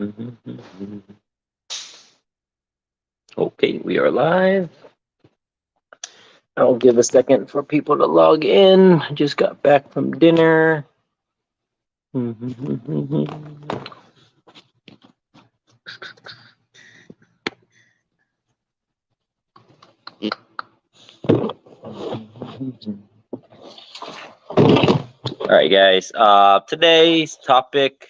Okay, we are live. I'll give a second for people to log in. Just got back from dinner. All right, guys. Today's topic,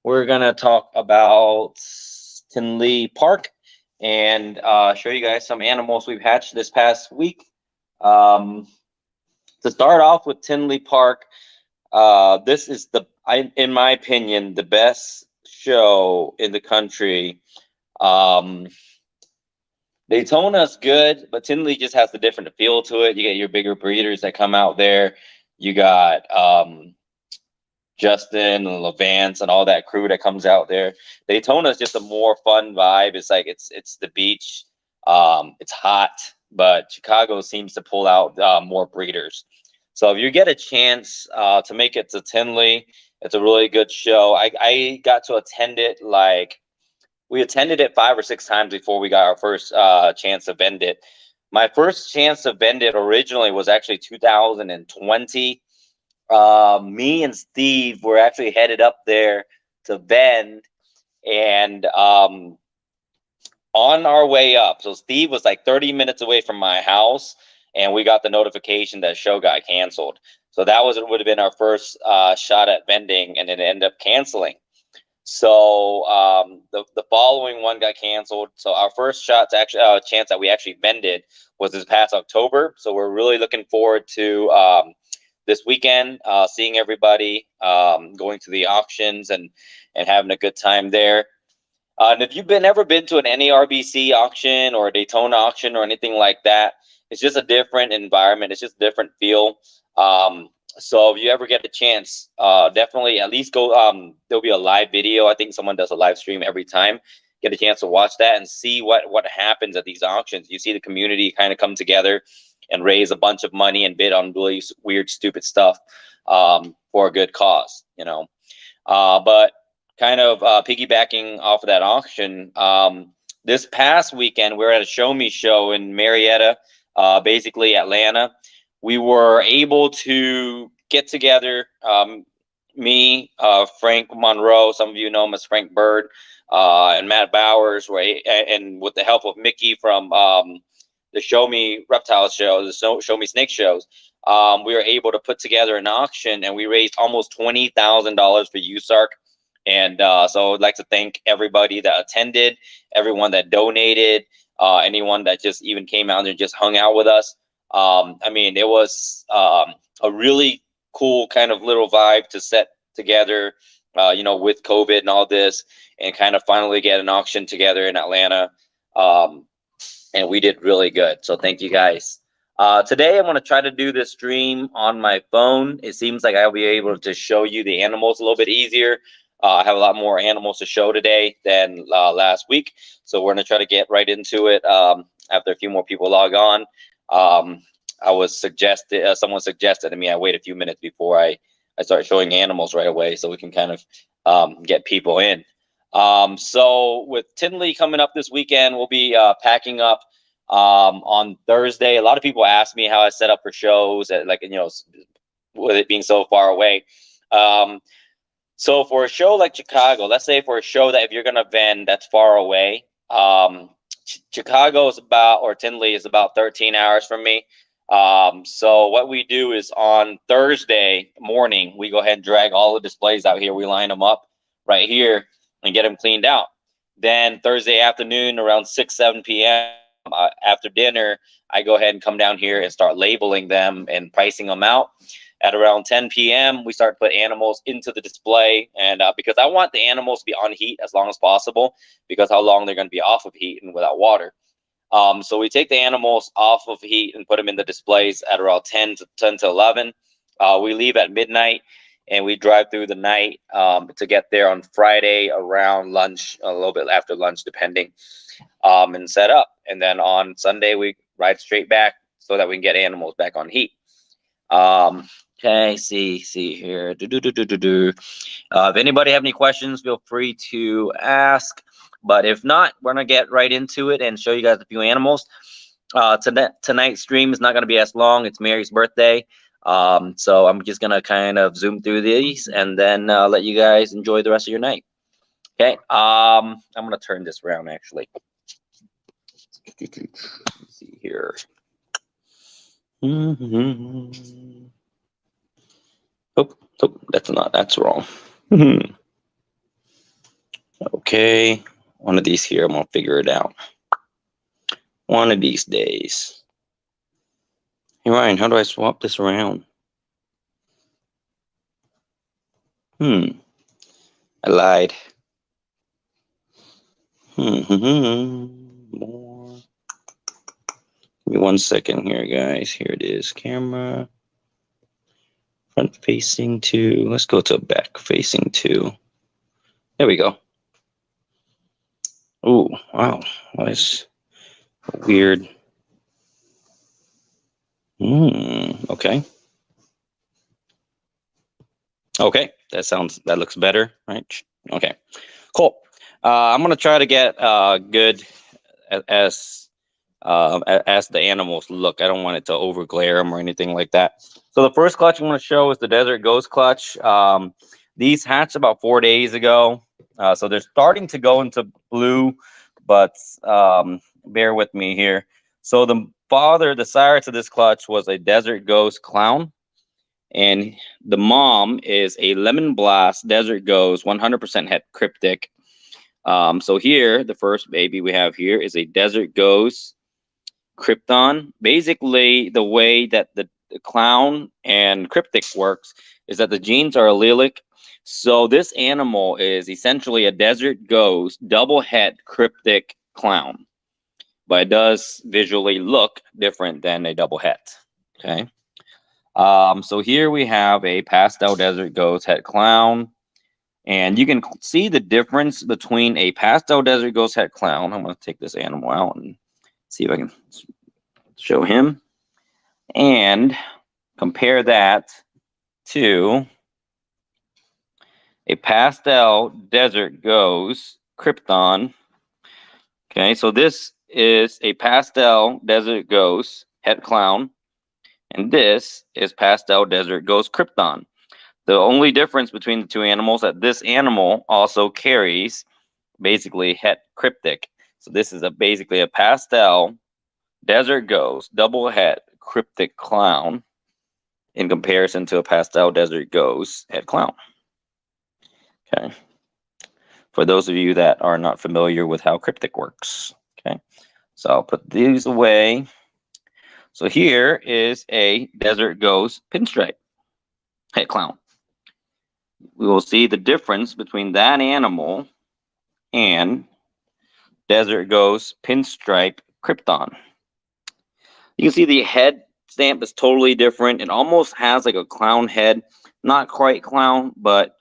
we're gonna talk about Tinley Park and show you guys some animals we've hatched this past week. To start off with Tinley Park, this is in my opinion, the best show in the country. Um, Daytona's good, but Tinley just has a different feel to it. You get your bigger breeders that come out there. You got Justin and Levance and all that crew that comes out there. Daytona is just a more fun vibe. It's like it's the beach. It's hot, but Chicago seems to pull out more breeders. So if you get a chance to make it to Tinley, it's a really good show. I got to attend it we attended it 5 or 6 times before we got our first chance to vend it. My first chance to vend it originally was actually 2020. Me and Steve were actually headed up there to vend, and on our way up, so Steve was like 30 minutes away from my house, and we got the notification that show got canceled. So that would have been our first shot at vending, and it ended up canceling. So the following one got canceled. So our first shot to actually chance that we actually vended was this past October. So we're really looking forward to this weekend, seeing everybody, going to the auctions and having a good time there. And if you've ever been to an NARBC auction or a Daytona auction or anything like that, it's just a different environment. It's just a different feel. So if you ever get a chance, definitely at least go. There'll be a live video. I think someone does a live stream every time. Get a chance to watch that and see what happens at these auctions. You see the community kind of come together and raise a bunch of money and bid on really weird, stupid stuff for a good cause, But kind of piggybacking off of that auction, this past weekend we were at a Show Me show in Marietta, basically Atlanta. We were able to get together, me, Frank Monroe, some of you know him as Frank Bird, and Matt Bowers, and with the help of Mickey from the Show Me Reptile show, the Show Me Snake shows, we were able to put together an auction, and we raised almost $20,000 for USARC. And so I'd like to thank everybody that attended, everyone that donated, anyone that just even came out there and just hung out with us. I mean, it was a really cool kind of little vibe to set together, with COVID and all this, and kind of finally get an auction together in Atlanta. And we did really good. So thank you guys. Today, I'm going to try to do this stream on my phone. It seems like I'll be able to show you the animals a little bit easier. I have a lot more animals to show today than last week. So we're going to try to get right into it after a few more people log on. Someone suggested to me I wait a few minutes before I start showing animals right away, so we can kind of get people in. So with Tinley coming up this weekend, we'll be packing up on Thursday. A lot of people ask me how I set up for shows, with it being so far away. So for a show like Chicago, let's say for a show that if you're gonna vend that's far away, Chicago is or Tinley is about 13 hours from me. So what we do is on Thursday morning, we go ahead and drag all the displays out here. We line them up right here and get them cleaned out. Then Thursday afternoon around 6-7 p.m. After dinner, I go ahead and come down here and start labeling them and pricing them out. At around 10 p.m., we start to put animals into the display, and because I want the animals to be on heat as long as possible, because how long they're going to be off of heat and without water. So we take the animals off of heat and put them in the displays at around 10 to 11. We leave at midnight, and we drive through the night to get there on Friday around lunch, a little bit after lunch, depending, and set up. And then on Sunday, we ride straight back so that we can get animals back on heat. Okay, see here. If anybody have any questions, feel free to ask. But if not, we're gonna get right into it and show you guys a few animals. Tonight's stream is not gonna be as long. It's Mary's birthday, so I'm just gonna kind of zoom through these and then let you guys enjoy the rest of your night. Okay. I'm gonna turn this around actually. Let's see here. Oh, that's wrong. Okay, one of these here, I'm gonna figure it out. One of these days. Hey Ryan, how do I swap this around? I lied. More. Give me 1 second here, guys. Here it is. Camera. Front facing 2. Let's go to back facing 2. There we go. Oh, wow. That's weird. Okay. Okay, that looks better, right? Okay, cool. I'm gonna try to get good as the animals look. I don't want it to over glare them or anything like that. So the first clutch I'm gonna show is the Desert Ghost clutch. These hatched about 4 days ago, so they're starting to go into blue, but bear with me here. So the sire to this clutch was a Desert Ghost Clown. And the mom is a Lemon Blast Desert Ghost 100% het cryptic. So here, the first baby we have here is a Desert Ghost Krypton. Basically, the way that the clown and cryptic works is that the genes are allelic. So this animal is essentially a Desert Ghost double het cryptic clown, but it does visually look different than a double het. Okay. So here we have a pastel Desert Ghost het clown, and you can see the difference between a pastel Desert Ghost het clown. I'm going to take this animal out and see if I can show him and compare that to a pastel Desert Ghost Krypton. Okay, so this is a pastel Desert Ghost het clown, and this is pastel Desert Ghost Krypton. The only difference between the two animals is that this animal also carries basically het cryptic. So this is basically a pastel Desert Ghost double het cryptic clown in comparison to a pastel Desert Ghost het clown. Okay. For those of you that are not familiar with how cryptic works. Okay. So I'll put these away. So here is a Desert Ghost pinstripe het clown. We will see the difference between that animal and Desert Ghost pinstripe Krypton. You can see the head stamp is totally different. It almost has like a clown head, not quite clown, but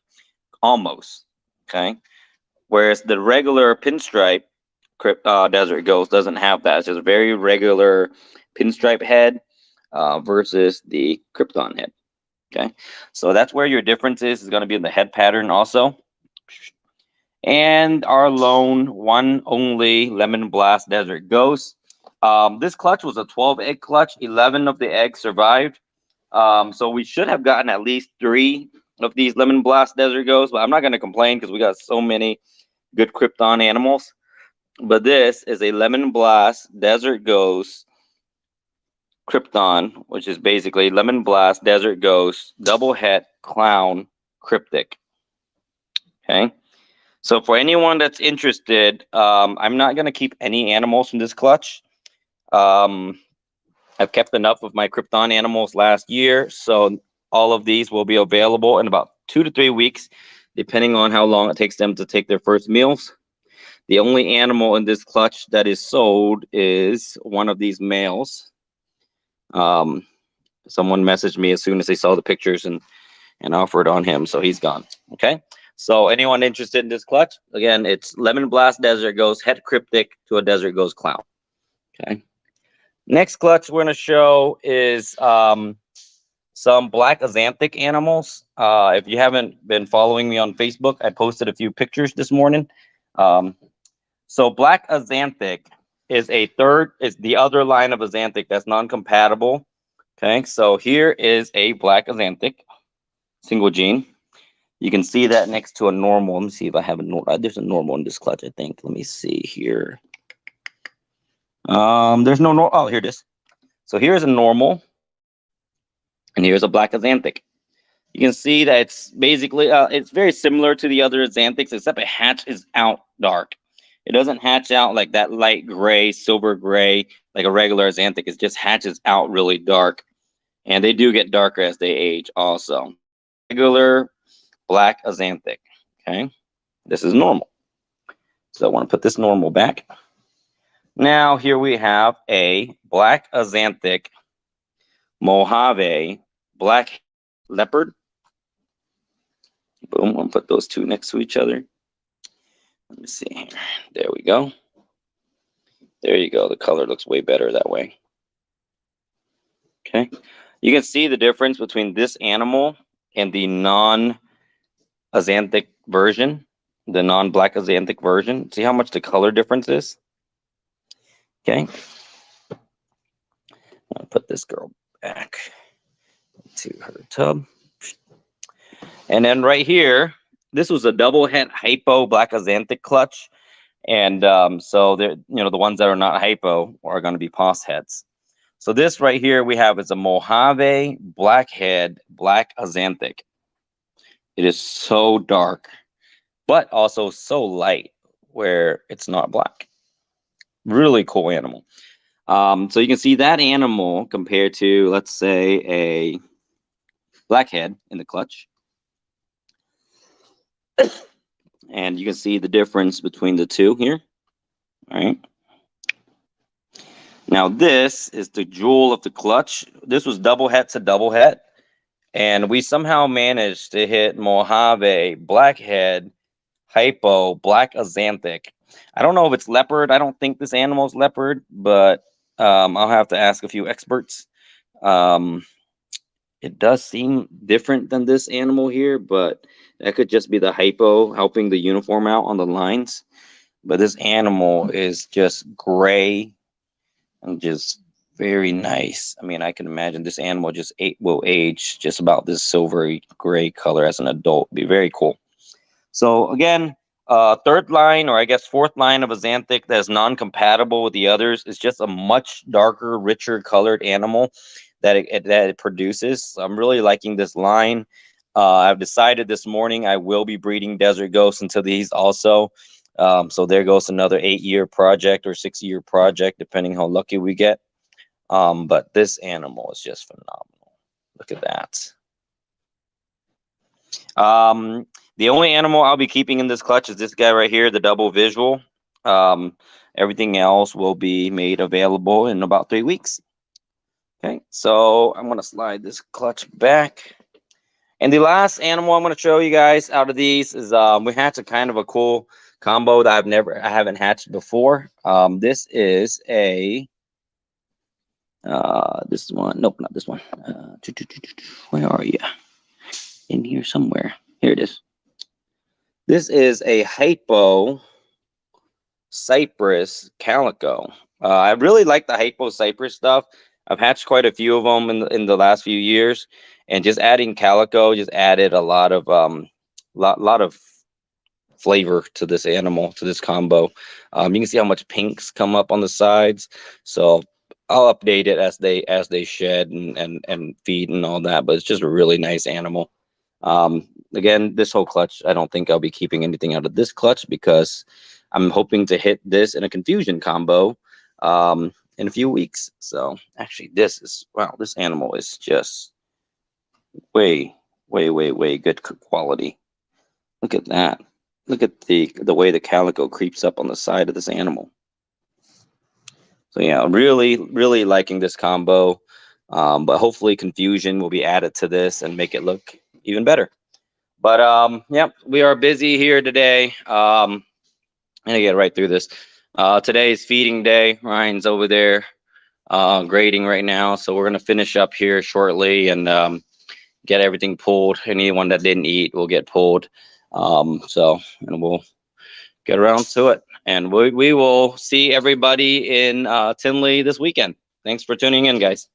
almost. Okay, whereas the regular pinstripe Desert Ghost doesn't have that. It's just a very regular pinstripe head versus the Krypton head. Okay, so that's where your difference is going to be in the head pattern also. And our lone one only Lemon Blast Desert Ghost. This clutch was a 12 egg clutch. 11 of the eggs survived. So we should have gotten at least 3 of these Lemon Blast Desert Ghosts, but I'm not going to complain because we got so many good Krypton animals. But this is a Lemon Blast Desert Ghost Krypton, which is basically Lemon Blast Desert Ghost double het clown cryptic. Okay, so for anyone that's interested, I'm not going to keep any animals from this clutch. I've kept enough of my Krypton animals last year, so all of these will be available in about 2 to 3 weeks, depending on how long it takes them to take their first meals. The only animal in this clutch that is sold is one of these males. Someone messaged me as soon as they saw the pictures and offered on him, so he's gone. Okay, so anyone interested in this clutch, again, it's Lemon Blast Desert Ghost het cryptic to a Desert Ghost clown. Okay, next clutch we're going to show is some black axanthic animals. If you haven't been following me on Facebook, I posted a few pictures this morning. So black axanthic is the other line of axanthic that's non-compatible. Okay, so here is a black axanthic, single gene. You can see that next to a normal. Let me see if I have a normal. There's a normal in this clutch, I think. Let me see here. There's no normal. Oh, here it is. So here's a normal, and here's a black axanthic. You can see that it's basically it's very similar to the other axanthics, except it hatches out dark. It doesn't hatch out like that light gray, silver gray, like a regular axanthic. It just hatches out really dark, and they do get darker as they age. Also, regular black axanthic. Okay, this is normal. So I want to put this normal back. Now here we have a black axanthic Mojave black leopard. Boom, I'm gonna put those two next to each other. Let me see here. There we go. There you go. The color looks way better that way. Okay. You can see the difference between this animal and the non-axanthic version, the non-black axanthic version. See how much the color difference is? Okay. I'll put this girl back to her tub. And then right here, this was a double head hypo black axanthic clutch. And so they're, the ones that are not hypo are going to be pos heads. So this right here we have is a Mojave blackhead black axanthic. It is so dark, but also so light where it's not black. Really cool animal. So you can see that animal compared to, let's say, a blackhead in the clutch. And you can see the difference between the two here. All right. Now this is the jewel of the clutch. This was double het to double het. And we somehow managed to hit Mojave, blackhead, hypo, black axanthic. I don't know if it's leopard. I don't think this animal is leopard, but I'll have to ask a few experts. It does seem different than this animal here, but that could just be the hypo helping the uniform out on the lines. But this animal is just gray and just very nice. I mean, I can imagine this animal will age just about this silvery gray color as an adult. Be very cool. So again, third line, or I guess fourth line of axanthic that is non-compatible with the others is just a much darker, richer colored animal that it produces. So I'm really liking this line. I've decided this morning I will be breeding desert ghosts into these also. So there goes another 8-year project or 6-year project, depending how lucky we get. But this animal is just phenomenal. Look at that. The only animal I'll be keeping in this clutch is this guy right here, the double visual. Everything else will be made available in about 3 weeks. Okay, so I'm going to slide this clutch back. And the last animal I'm going to show you guys out of these is we hatched a kind of a cool combo that I haven't hatched before. This is a this one. Nope, not this one. Where are you? In here somewhere. Here it is. This is a hypo cypress calico. I really like the hypo cypress stuff. I've hatched quite a few of them in the last few years, and just adding calico just added a lot of lot of flavor to this animal, to this combo. You can see how much pinks come up on the sides. So I'll update it as they shed and feed and all that. But it's just a really nice animal. Again, this whole clutch, I don't think I'll be keeping anything out of this clutch because I'm hoping to hit this in a confusion combo in a few weeks. So actually this animal is just way good quality. Look at that. Look at the way the calico creeps up on the side of this animal. So yeah, really liking this combo. But hopefully confusion will be added to this and make it look even better. But yep, we are busy here today. I'm gonna get right through this. Today is feeding day. Ryan's over there grading right now, so we're gonna finish up here shortly, and get everything pulled. Anyone that didn't eat will get pulled. So, and we'll get around to it. And we will see everybody in Tinley this weekend. Thanks for tuning in, guys.